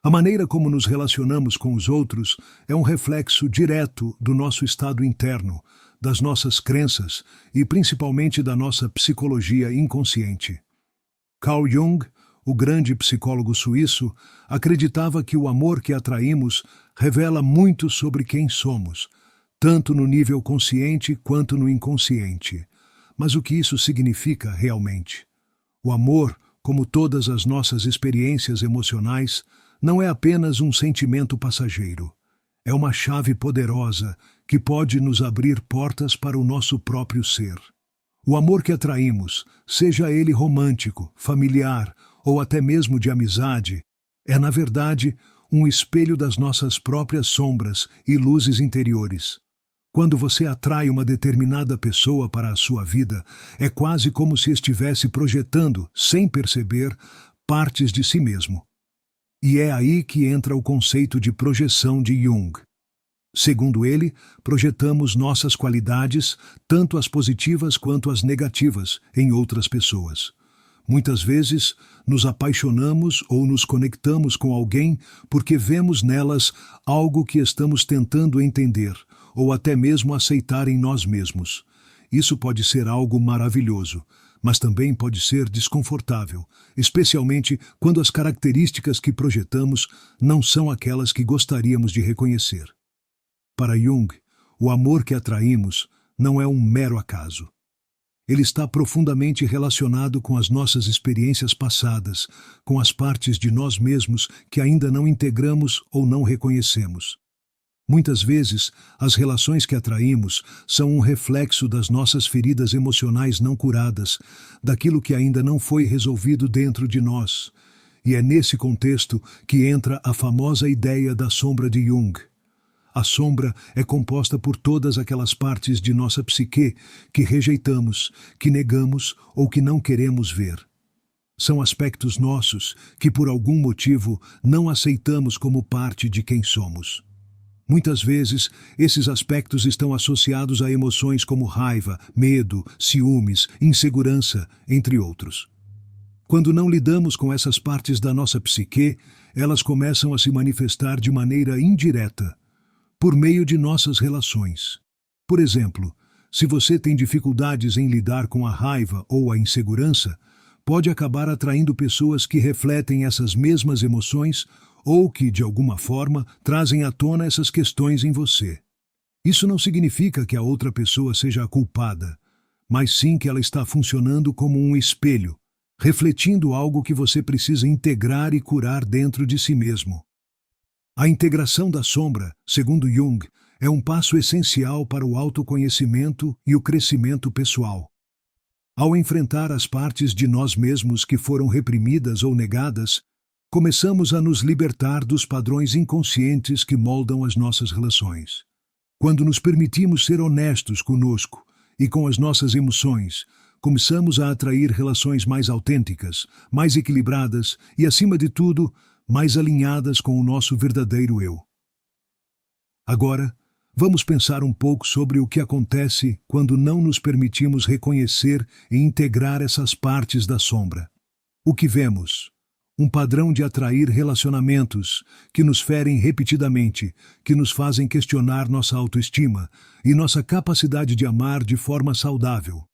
A maneira como nos relacionamos com os outros é um reflexo direto do nosso estado interno, das nossas crenças e principalmente da nossa psicologia inconsciente. Carl Jung, o grande psicólogo suíço, acreditava que o amor que atraímos revela muito sobre quem somos, tanto no nível consciente quanto no inconsciente. Mas o que isso significa realmente? O amor, como todas as nossas experiências emocionais, não é apenas um sentimento passageiro. É uma chave poderosa que pode nos abrir portas para o nosso próprio ser. O amor que atraímos, seja ele romântico, familiar ou até mesmo de amizade, é, na verdade, um espelho das nossas próprias sombras e luzes interiores. Quando você atrai uma determinada pessoa para a sua vida, é quase como se estivesse projetando, sem perceber, partes de si mesmo. E é aí que entra o conceito de projeção de Jung. Segundo ele, projetamos nossas qualidades, tanto as positivas quanto as negativas, em outras pessoas. Muitas vezes, nos apaixonamos ou nos conectamos com alguém porque vemos nelas algo que estamos tentando entender, ou até mesmo aceitar em nós mesmos. Isso pode ser algo maravilhoso, mas também pode ser desconfortável, especialmente quando as características que projetamos não são aquelas que gostaríamos de reconhecer. Para Jung, o amor que atraímos não é um mero acaso. Ele está profundamente relacionado com as nossas experiências passadas, com as partes de nós mesmos que ainda não integramos ou não reconhecemos. Muitas vezes, as relações que atraímos são um reflexo das nossas feridas emocionais não curadas, daquilo que ainda não foi resolvido dentro de nós. E é nesse contexto que entra a famosa ideia da sombra de Jung. A sombra é composta por todas aquelas partes de nossa psique que rejeitamos, que negamos ou que não queremos ver. São aspectos nossos que, por algum motivo, não aceitamos como parte de quem somos. Muitas vezes, esses aspectos estão associados a emoções como raiva, medo, ciúmes, insegurança, entre outros. Quando não lidamos com essas partes da nossa psique, elas começam a se manifestar de maneira indireta, por meio de nossas relações. Por exemplo, se você tem dificuldades em lidar com a raiva ou a insegurança, pode acabar atraindo pessoas que refletem essas mesmas emoções ou que, de alguma forma, trazem à tona essas questões em você. Isso não significa que a outra pessoa seja a culpada, mas sim que ela está funcionando como um espelho, refletindo algo que você precisa integrar e curar dentro de si mesmo. A integração da sombra, segundo Jung, é um passo essencial para o autoconhecimento e o crescimento pessoal. Ao enfrentar as partes de nós mesmos que foram reprimidas ou negadas, começamos a nos libertar dos padrões inconscientes que moldam as nossas relações. Quando nos permitimos ser honestos conosco e com as nossas emoções, começamos a atrair relações mais autênticas, mais equilibradas e, acima de tudo, mais alinhadas com o nosso verdadeiro eu. Agora, vamos pensar um pouco sobre o que acontece quando não nos permitimos reconhecer e integrar essas partes da sombra. O que vemos? Um padrão de atrair relacionamentos que nos ferem repetidamente, que nos fazem questionar nossa autoestima e nossa capacidade de amar de forma saudável.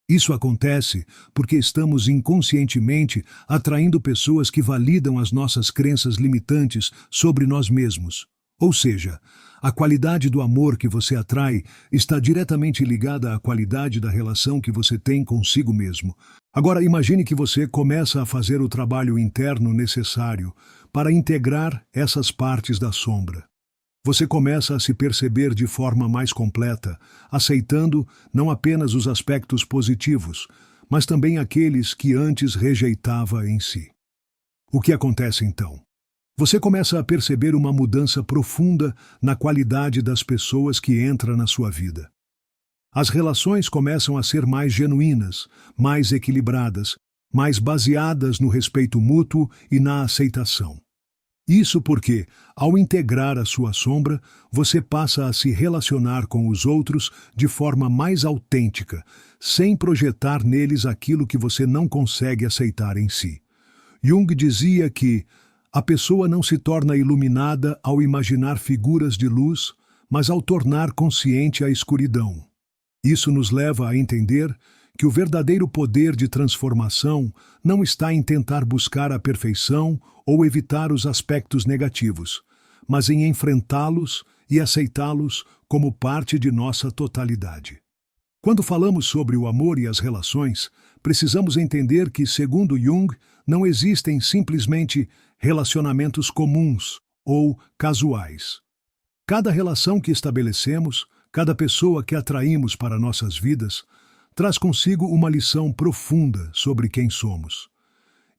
Isso acontece porque estamos inconscientemente atraindo pessoas que validam as nossas crenças limitantes sobre nós mesmos. Ou seja, a qualidade do amor que você atrai está diretamente ligada à qualidade da relação que você tem consigo mesmo. Agora imagine que você começa a fazer o trabalho interno necessário para integrar essas partes da sombra. Você começa a se perceber de forma mais completa, aceitando não apenas os aspectos positivos, mas também aqueles que antes rejeitava em si. O que acontece então? Você começa a perceber uma mudança profunda na qualidade das pessoas que entram na sua vida. As relações começam a ser mais genuínas, mais equilibradas, mais baseadas no respeito mútuo e na aceitação. Isso porque, ao integrar a sua sombra, você passa a se relacionar com os outros de forma mais autêntica, sem projetar neles aquilo que você não consegue aceitar em si. Jung dizia que A pessoa não se torna iluminada ao imaginar figuras de luz, mas ao tornar consciente a escuridão. Isso nos leva a entender que o verdadeiro poder de transformação não está em tentar buscar a perfeição ou evitar os aspectos negativos, mas em enfrentá-los e aceitá-los como parte de nossa totalidade. Quando falamos sobre o amor e as relações, precisamos entender que, segundo Jung, não existem simplesmente relacionamentos comuns ou casuais. Cada relação que estabelecemos, cada pessoa que atraímos para nossas vidas, traz consigo uma lição profunda sobre quem somos.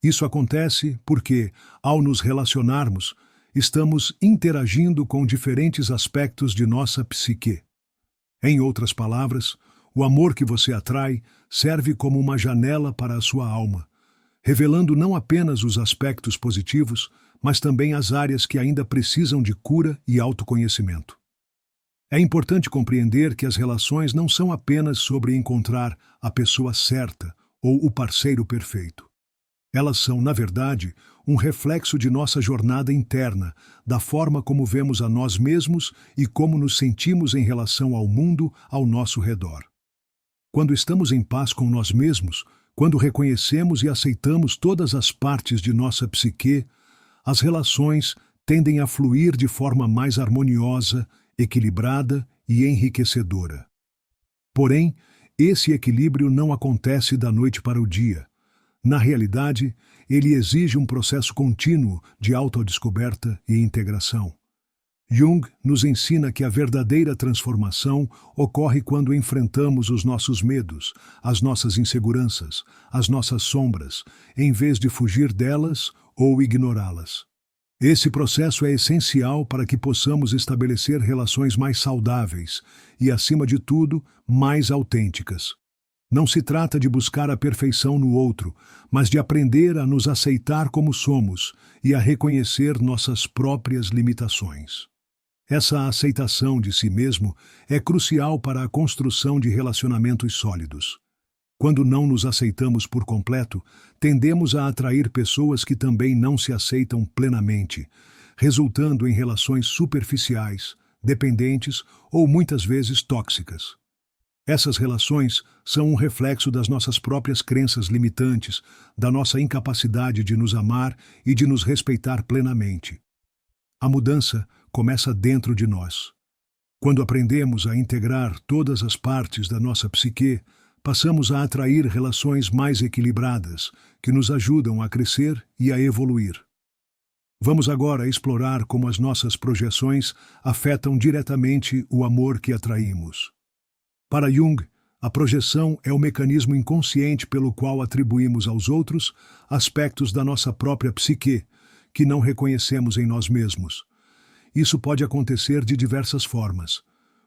Isso acontece porque, ao nos relacionarmos, estamos interagindo com diferentes aspectos de nossa psique. Em outras palavras, o amor que você atrai serve como uma janela para a sua alma, revelando não apenas os aspectos positivos, mas também as áreas que ainda precisam de cura e autoconhecimento. É importante compreender que as relações não são apenas sobre encontrar a pessoa certa ou o parceiro perfeito. Elas são, na verdade, um reflexo de nossa jornada interna, da forma como vemos a nós mesmos e como nos sentimos em relação ao mundo ao nosso redor. Quando estamos em paz com nós mesmos, quando reconhecemos e aceitamos todas as partes de nossa psique, as relações tendem a fluir de forma mais harmoniosa, equilibrada e enriquecedora. Porém, esse equilíbrio não acontece da noite para o dia. Na realidade, ele exige um processo contínuo de autodescoberta e integração. Jung nos ensina que a verdadeira transformação ocorre quando enfrentamos os nossos medos, as nossas inseguranças, as nossas sombras, em vez de fugir delas ou ignorá-las. Esse processo é essencial para que possamos estabelecer relações mais saudáveis e, acima de tudo, mais autênticas. Não se trata de buscar a perfeição no outro, mas de aprender a nos aceitar como somos e a reconhecer nossas próprias limitações. Essa aceitação de si mesmo é crucial para a construção de relacionamentos sólidos. Quando não nos aceitamos por completo, tendemos a atrair pessoas que também não se aceitam plenamente, resultando em relações superficiais, dependentes ou muitas vezes tóxicas. Essas relações são um reflexo das nossas próprias crenças limitantes, da nossa incapacidade de nos amar e de nos respeitar plenamente. A mudança começa dentro de nós. Quando aprendemos a integrar todas as partes da nossa psique, passamos a atrair relações mais equilibradas, que nos ajudam a crescer e a evoluir. Vamos agora explorar como as nossas projeções afetam diretamente o amor que atraímos. Para Jung, a projeção é o mecanismo inconsciente pelo qual atribuímos aos outros aspectos da nossa própria psique, que não reconhecemos em nós mesmos. Isso pode acontecer de diversas formas.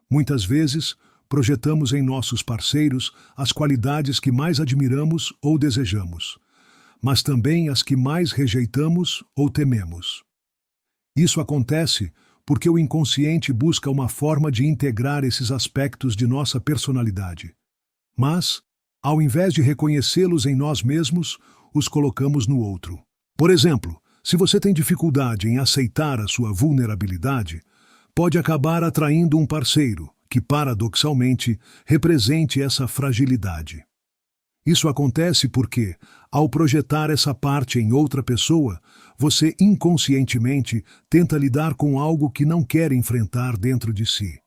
Muitas vezes, projetamos em nossos parceiros as qualidades que mais admiramos ou desejamos, mas também as que mais rejeitamos ou tememos. Isso acontece porque o inconsciente busca uma forma de integrar esses aspectos de nossa personalidade. Mas, ao invés de reconhecê-los em nós mesmos, os colocamos no outro. Por exemplo, se você tem dificuldade em aceitar a sua vulnerabilidade, pode acabar atraindo um parceiro que, paradoxalmente, represente essa fragilidade. Isso acontece porque, ao projetar essa parte em outra pessoa, você inconscientemente tenta lidar com algo que não quer enfrentar dentro de si.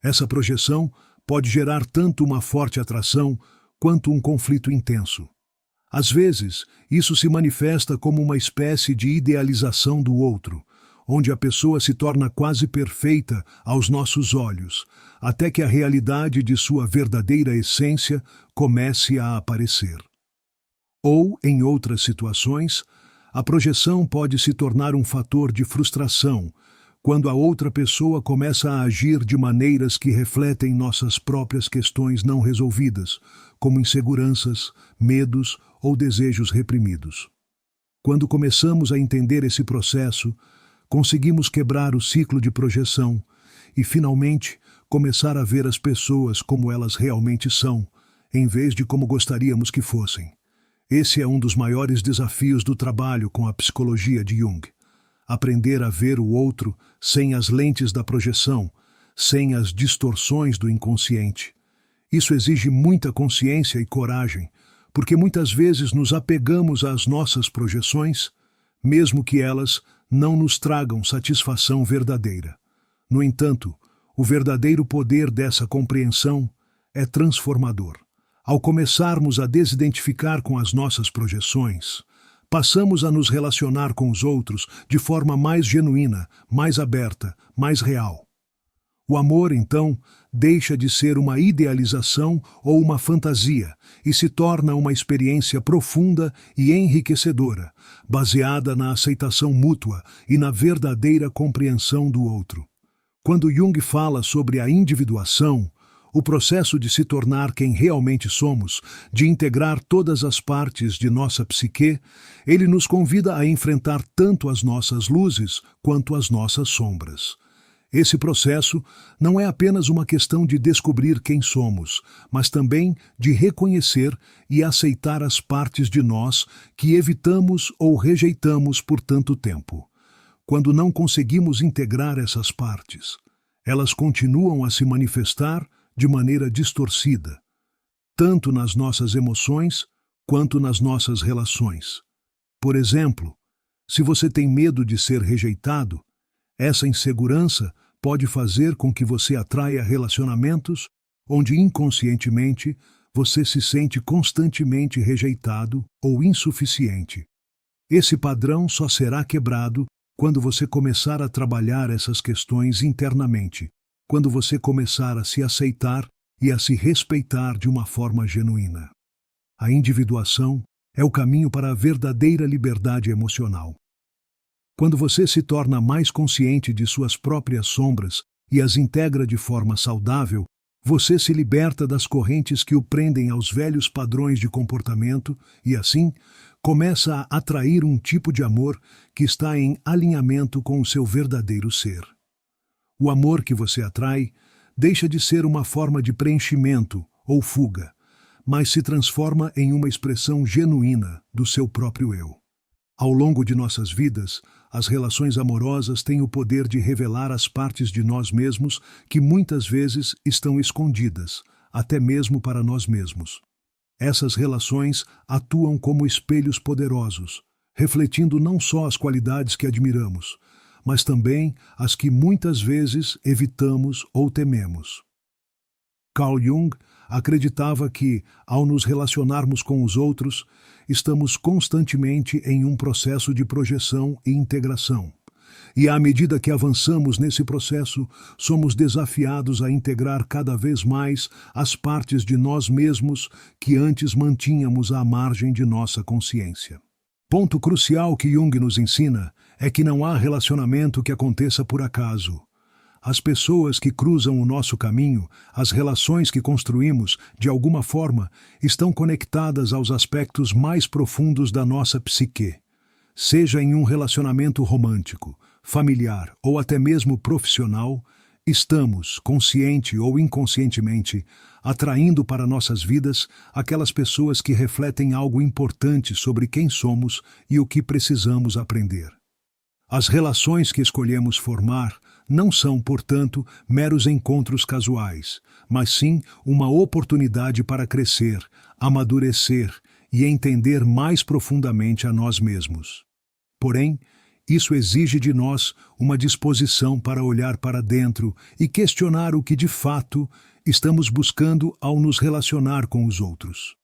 Essa projeção pode gerar tanto uma forte atração quanto um conflito intenso. Às vezes, isso se manifesta como uma espécie de idealização do outro, onde a pessoa se torna quase perfeita aos nossos olhos, até que a realidade de sua verdadeira essência comece a aparecer. Ou, em outras situações, a projeção pode se tornar um fator de frustração, quando a outra pessoa começa a agir de maneiras que refletem nossas próprias questões não resolvidas, como inseguranças, medos ou desejos reprimidos. Quando começamos a entender esse processo, conseguimos quebrar o ciclo de projeção e, finalmente, começar a ver as pessoas como elas realmente são, em vez de como gostaríamos que fossem. Esse é um dos maiores desafios do trabalho com a psicologia de Jung. aprender a ver o outro sem as lentes da projeção, sem as distorções do inconsciente. Isso exige muita consciência e coragem, porque muitas vezes nos apegamos às nossas projeções, mesmo que elas não nos tragam satisfação verdadeira. No entanto, o verdadeiro poder dessa compreensão é transformador. Ao começarmos a desidentificar com as nossas projeções, passamos a nos relacionar com os outros de forma mais genuína, mais aberta, mais real. O amor, então, deixa de ser uma idealização ou uma fantasia e se torna uma experiência profunda e enriquecedora, baseada na aceitação mútua e na verdadeira compreensão do outro. Quando Jung fala sobre a individuação, o processo de se tornar quem realmente somos, de integrar todas as partes de nossa psique, ele nos convida a enfrentar tanto as nossas luzes quanto as nossas sombras. Esse processo não é apenas uma questão de descobrir quem somos, mas também de reconhecer e aceitar as partes de nós que evitamos ou rejeitamos por tanto tempo. Quando não conseguimos integrar essas partes, elas continuam a se manifestar de maneira distorcida, tanto nas nossas emoções quanto nas nossas relações. Por exemplo, se você tem medo de ser rejeitado, essa insegurança pode fazer com que você atraia relacionamentos onde inconscientemente você se sente constantemente rejeitado ou insuficiente. Esse padrão só será quebrado quando você começar a trabalhar essas questões internamente, quando você começar a se aceitar e a se respeitar de uma forma genuína. A individuação é o caminho para a verdadeira liberdade emocional. Quando você se torna mais consciente de suas próprias sombras e as integra de forma saudável, você se liberta das correntes que o prendem aos velhos padrões de comportamento e, assim, começa a atrair um tipo de amor que está em alinhamento com o seu verdadeiro ser. O amor que você atrai deixa de ser uma forma de preenchimento ou fuga, mas se transforma em uma expressão genuína do seu próprio eu. Ao longo de nossas vidas, as relações amorosas têm o poder de revelar as partes de nós mesmos que muitas vezes estão escondidas, até mesmo para nós mesmos. Essas relações atuam como espelhos poderosos, refletindo não só as qualidades que admiramos, mas também as que muitas vezes evitamos ou tememos. Carl Jung acreditava que, ao nos relacionarmos com os outros, estamos constantemente em um processo de projeção e integração. E à medida que avançamos nesse processo, somos desafiados a integrar cada vez mais as partes de nós mesmos que antes mantínhamos à margem de nossa consciência. Ponto crucial que Jung nos ensina é que não há relacionamento que aconteça por acaso. As pessoas que cruzam o nosso caminho, as relações que construímos, de alguma forma, estão conectadas aos aspectos mais profundos da nossa psique. Seja em um relacionamento romântico, familiar ou até mesmo profissional, estamos, consciente ou inconscientemente, atraindo para nossas vidas aquelas pessoas que refletem algo importante sobre quem somos e o que precisamos aprender. As relações que escolhemos formar não são, portanto, meros encontros casuais, mas sim uma oportunidade para crescer, amadurecer e entender mais profundamente a nós mesmos. Porém, isso exige de nós uma disposição para olhar para dentro e questionar o que de fato estamos buscando ao nos relacionar com os outros.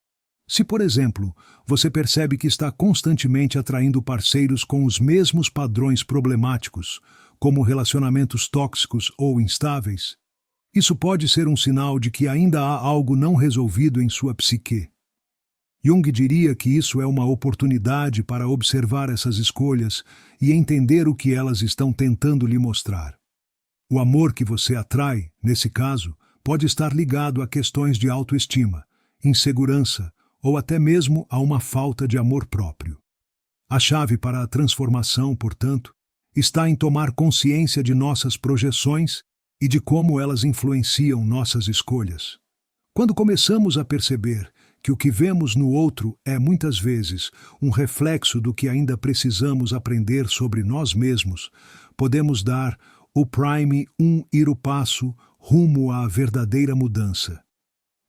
Se, por exemplo, você percebe que está constantemente atraindo parceiros com os mesmos padrões problemáticos, como relacionamentos tóxicos ou instáveis, isso pode ser um sinal de que ainda há algo não resolvido em sua psique. Jung diria que isso é uma oportunidade para observar essas escolhas e entender o que elas estão tentando lhe mostrar. O amor que você atrai, nesse caso, pode estar ligado a questões de autoestima, insegurança ou até mesmo a uma falta de amor próprio. A chave para a transformação, portanto, está em tomar consciência de nossas projeções e de como elas influenciam nossas escolhas. Quando começamos a perceber que o que vemos no outro é, muitas vezes, um reflexo do que ainda precisamos aprender sobre nós mesmos, podemos dar o ir o passo rumo à verdadeira mudança.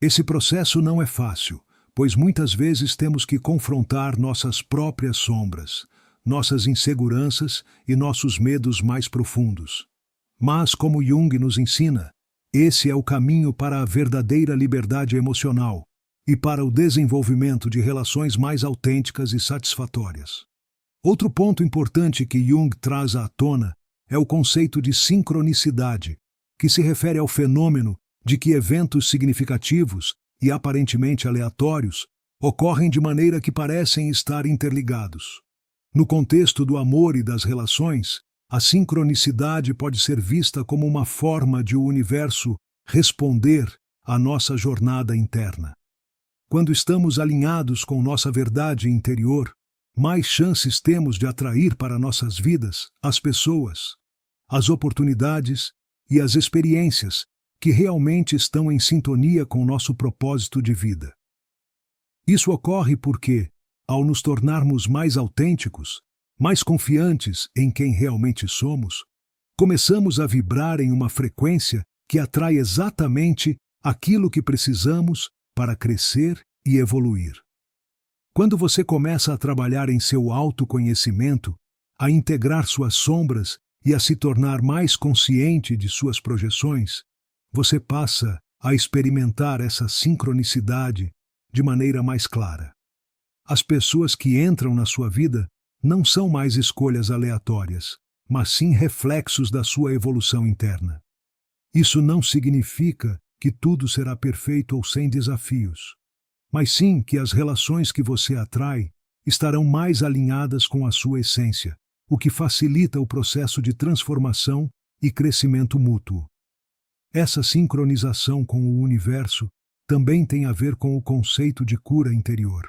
Esse processo não é fácil, pois muitas vezes temos que confrontar nossas próprias sombras, nossas inseguranças e nossos medos mais profundos. Mas, como Jung nos ensina, esse é o caminho para a verdadeira liberdade emocional e para o desenvolvimento de relações mais autênticas e satisfatórias. Outro ponto importante que Jung traz à tona é o conceito de sincronicidade, que se refere ao fenômeno de que eventos significativos e aparentemente aleatórios ocorrem de maneira que parecem estar interligados. No contexto do amor e das relações, a sincronicidade pode ser vista como uma forma de o universo responder à nossa jornada interna. Quando estamos alinhados com nossa verdade interior, mais chances temos de atrair para nossas vidas as pessoas, as oportunidades e as experiências que realmente estão em sintonia com nosso propósito de vida. Isso ocorre porque, ao nos tornarmos mais autênticos, mais confiantes em quem realmente somos, começamos a vibrar em uma frequência que atrai exatamente aquilo que precisamos para crescer e evoluir. Quando você começa a trabalhar em seu autoconhecimento, a integrar suas sombras e a se tornar mais consciente de suas projeções, você passa a experimentar essa sincronicidade de maneira mais clara. As pessoas que entram na sua vida não são mais escolhas aleatórias, mas sim reflexos da sua evolução interna. Isso não significa que tudo será perfeito ou sem desafios, mas sim que as relações que você atrai estarão mais alinhadas com a sua essência, o que facilita o processo de transformação e crescimento mútuo. Essa sincronização com o universo também tem a ver com o conceito de cura interior.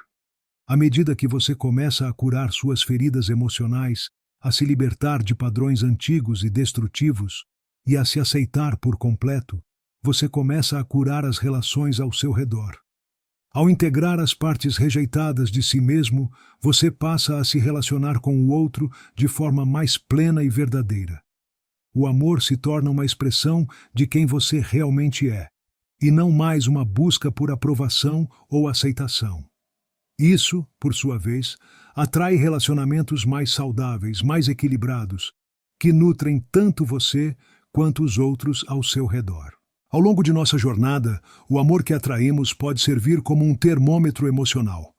À medida que você começa a curar suas feridas emocionais, a se libertar de padrões antigos e destrutivos e a se aceitar por completo, você começa a curar as relações ao seu redor. Ao integrar as partes rejeitadas de si mesmo, você passa a se relacionar com o outro de forma mais plena e verdadeira. O amor se torna uma expressão de quem você realmente é, e não mais uma busca por aprovação ou aceitação. Isso, por sua vez, atrai relacionamentos mais saudáveis, mais equilibrados, que nutrem tanto você quanto os outros ao seu redor. Ao longo de nossa jornada, o amor que atraímos pode servir como um termômetro emocional.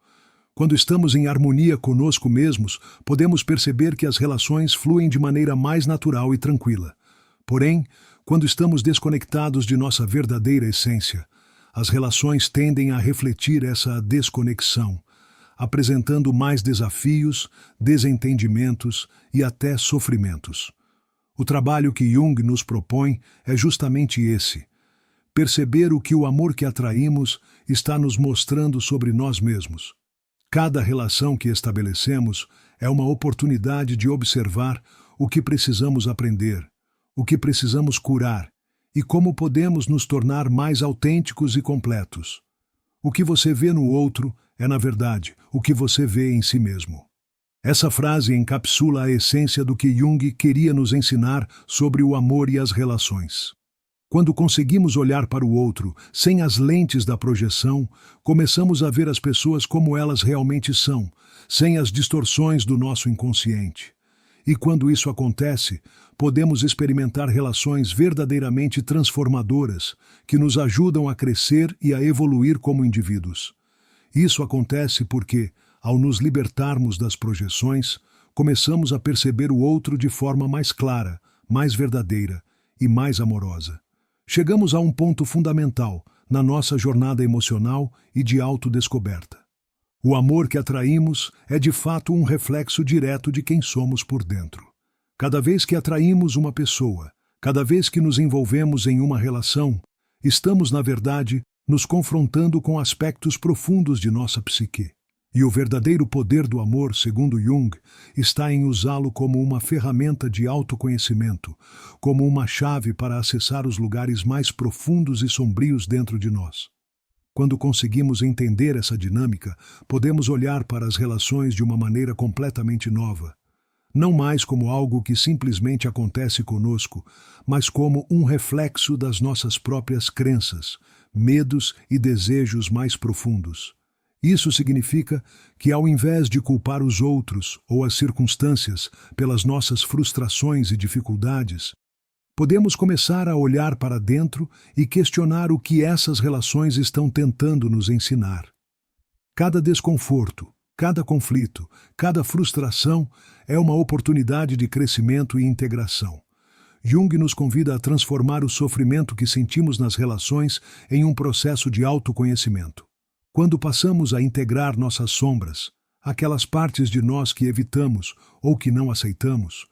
Quando estamos em harmonia conosco mesmos, podemos perceber que as relações fluem de maneira mais natural e tranquila. Porém, quando estamos desconectados de nossa verdadeira essência, as relações tendem a refletir essa desconexão, apresentando mais desafios, desentendimentos e até sofrimentos. O trabalho que Jung nos propõe é justamente esse: perceber o que o amor que atraímos está nos mostrando sobre nós mesmos. Cada relação que estabelecemos é uma oportunidade de observar o que precisamos aprender, o que precisamos curar e como podemos nos tornar mais autênticos e completos. O que você vê no outro é, na verdade, o que você vê em si mesmo. Essa frase encapsula a essência do que Jung queria nos ensinar sobre o amor e as relações. Quando conseguimos olhar para o outro sem as lentes da projeção, começamos a ver as pessoas como elas realmente são, sem as distorções do nosso inconsciente. E quando isso acontece, podemos experimentar relações verdadeiramente transformadoras, que nos ajudam a crescer e a evoluir como indivíduos. Isso acontece porque, ao nos libertarmos das projeções, começamos a perceber o outro de forma mais clara, mais verdadeira e mais amorosa. Chegamos a um ponto fundamental na nossa jornada emocional e de autodescoberta. O amor que atraímos é de fato um reflexo direto de quem somos por dentro. Cada vez que atraímos uma pessoa, cada vez que nos envolvemos em uma relação, estamos, na verdade, nos confrontando com aspectos profundos de nossa psique. E o verdadeiro poder do amor, segundo Jung, está em usá-lo como uma ferramenta de autoconhecimento, como uma chave para acessar os lugares mais profundos e sombrios dentro de nós. Quando conseguimos entender essa dinâmica, podemos olhar para as relações de uma maneira completamente nova. Não mais como algo que simplesmente acontece conosco, mas como um reflexo das nossas próprias crenças, medos e desejos mais profundos. Isso significa que, ao invés de culpar os outros ou as circunstâncias pelas nossas frustrações e dificuldades, podemos começar a olhar para dentro e questionar o que essas relações estão tentando nos ensinar. Cada desconforto, cada conflito, cada frustração é uma oportunidade de crescimento e integração. Jung nos convida a transformar o sofrimento que sentimos nas relações em um processo de autoconhecimento. Quando passamos a integrar nossas sombras, aquelas partes de nós que evitamos ou que não aceitamos,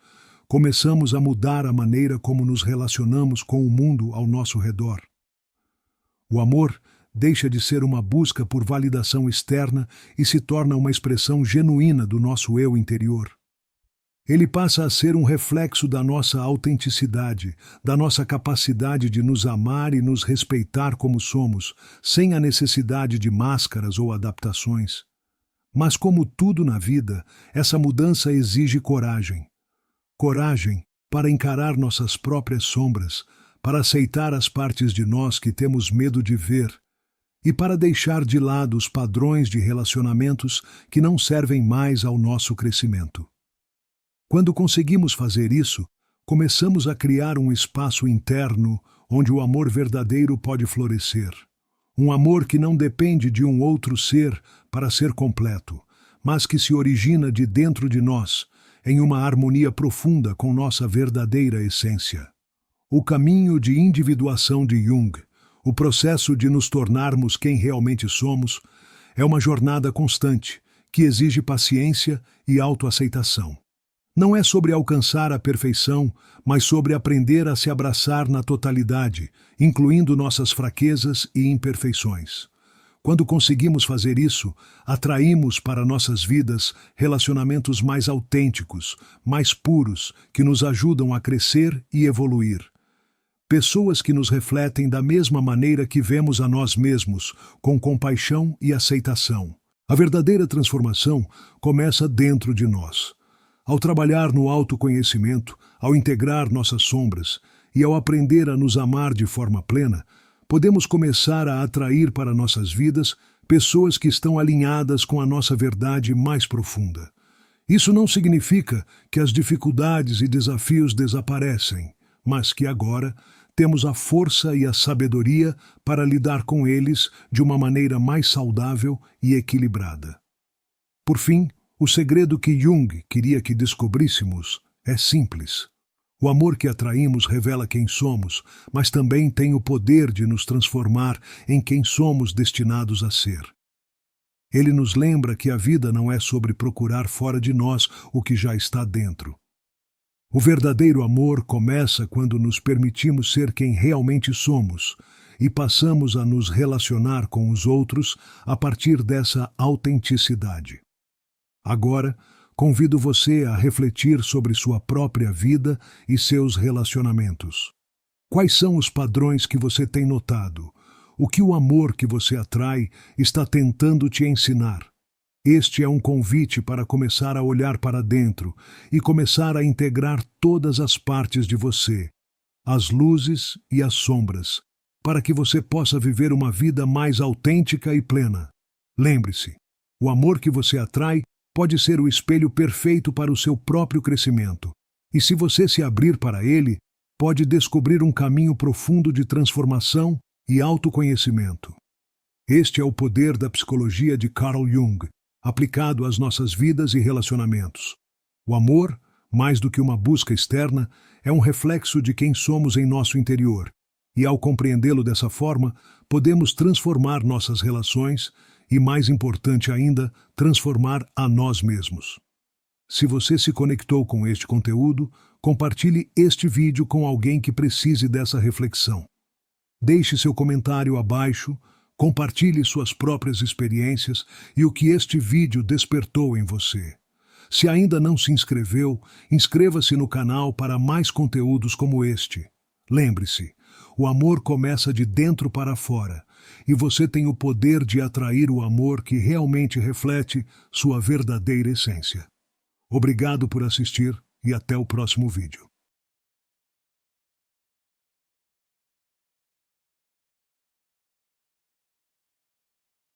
começamos a mudar a maneira como nos relacionamos com o mundo ao nosso redor. O amor deixa de ser uma busca por validação externa e se torna uma expressão genuína do nosso eu interior. Ele passa a ser um reflexo da nossa autenticidade, da nossa capacidade de nos amar e nos respeitar como somos, sem a necessidade de máscaras ou adaptações. Mas como tudo na vida, essa mudança exige coragem. Coragem para encarar nossas próprias sombras, para aceitar as partes de nós que temos medo de ver e para deixar de lado os padrões de relacionamentos que não servem mais ao nosso crescimento. Quando conseguimos fazer isso, começamos a criar um espaço interno onde o amor verdadeiro pode florescer. Um amor que não depende de um outro ser para ser completo, mas que se origina de dentro de nós, em uma harmonia profunda com nossa verdadeira essência. O caminho de individuação de Jung, o processo de nos tornarmos quem realmente somos, é uma jornada constante que exige paciência e autoaceitação. Não é sobre alcançar a perfeição, mas sobre aprender a se abraçar na totalidade, incluindo nossas fraquezas e imperfeições. Quando conseguimos fazer isso, atraímos para nossas vidas relacionamentos mais autênticos, mais puros, que nos ajudam a crescer e evoluir. Pessoas que nos refletem da mesma maneira que vemos a nós mesmos, com compaixão e aceitação. A verdadeira transformação começa dentro de nós. Ao trabalhar no autoconhecimento, ao integrar nossas sombras e ao aprender a nos amar de forma plena, podemos começar a atrair para nossas vidas pessoas que estão alinhadas com a nossa verdade mais profunda. Isso não significa que as dificuldades e desafios desaparecem, mas que agora temos a força e a sabedoria para lidar com eles de uma maneira mais saudável e equilibrada. Por fim, o segredo que Jung queria que descobríssemos é simples. O amor que atraímos revela quem somos, mas também tem o poder de nos transformar em quem somos destinados a ser. Ele nos lembra que a vida não é sobre procurar fora de nós o que já está dentro. O verdadeiro amor começa quando nos permitimos ser quem realmente somos e passamos a nos relacionar com os outros a partir dessa autenticidade. Agora, convido você a refletir sobre sua própria vida e seus relacionamentos. Quais são os padrões que você tem notado? O que o amor que você atrai está tentando te ensinar? Este é um convite para começar a olhar para dentro e começar a integrar todas as partes de você, as luzes e as sombras, para que você possa viver uma vida mais autêntica e plena. Lembre-se, o amor que você atrai pode ser o espelho perfeito para o seu próprio crescimento, e se você se abrir para ele, pode descobrir um caminho profundo de transformação e autoconhecimento. Este é o poder da psicologia de Carl Jung, aplicado às nossas vidas e relacionamentos. O amor, mais do que uma busca externa, é um reflexo de quem somos em nosso interior, e ao compreendê-lo dessa forma, podemos transformar nossas relações e, mais importante ainda, transformar a nós mesmos. Se você se conectou com este conteúdo, compartilhe este vídeo com alguém que precise dessa reflexão. Deixe seu comentário abaixo, compartilhe suas próprias experiências e o que este vídeo despertou em você. Se ainda não se inscreveu, inscreva-se no canal para mais conteúdos como este. Lembre-se, o amor começa de dentro para fora, e você tem o poder de atrair o amor que realmente reflete sua verdadeira essência. Obrigado por assistir e até o próximo vídeo.